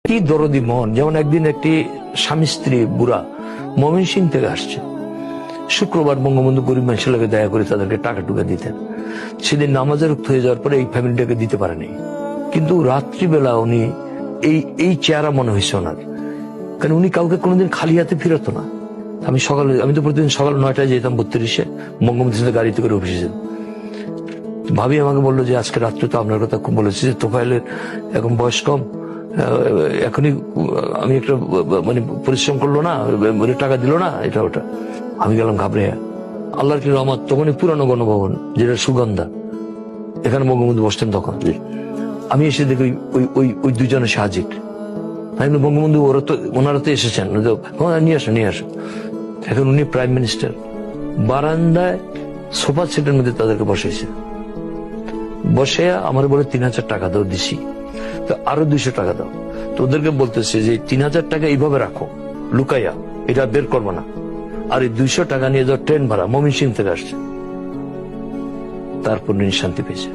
কি দরদি মন। যেমন একদিন একটি স্বামী স্ত্রী বুড়া ময়মনসিংহ থেকে আসছে, শুক্রবার বঙ্গবন্ধু গরিব মানুষের লোকে দয়া করে তাদেরকে টাকা টুকা দিতেন। সেদিন নামাজের রক্ত হয়ে যাওয়ার পরে এই ফ্যামিলিটাকে দিতে পারেনি, কিন্তু রাত্রিবেলা উনি এই চেহারা মনে হয়েছে ওনার, কারণ উনি কাউকে কোনোদিন খালি হাতে ফিরতো না। আমি তো প্রতিদিন সকাল 9টায় যেতাম 32-এ, বঙ্গবন্ধুর সাথে গাড়িতে করে অফিসে যেতাম। ভাবি আমাকে বললো যে আজকে রাত্রে তো আপনার কথা খুব বলেছি যে তোফায়েলের এখন বয়স কম, এখনই আমি একটা মানে পরিশ্রম করলো না, টাকা দিল না, এটা ওটা। আমি গেলাম ঘাবড়ে। আল্লাহর কি রহমত, তখনই পুরানো গণভবন যেটা সুগন্ধা, এখানে বঙ্গবন্ধু বসতেন তখন। আমি এসে দেখি ওই দুজনের সাহায্য। আমি বঙ্গবন্ধু ওনারা তো এসেছেন, নিয়ে আসো। এখন উনি প্রাইম মিনিস্টার, বারান্দায় সোফা সেটের মধ্যে তাদেরকে বসেছে। বসে আমার বলে 3000 টাকা দাও, দিছি তো আরো 200 টাকা দাও। তো ওদেরকে বলতেছে যে 3000 টাকা এইভাবে রাখো লুকাইয়া, এটা বের করবো না, আর এই 200 টাকা নিয়ে যাও ট্রেন ভাড়া, ময়মনসিংহ থেকে আসছে। তারপর শান্তি পেয়েছে।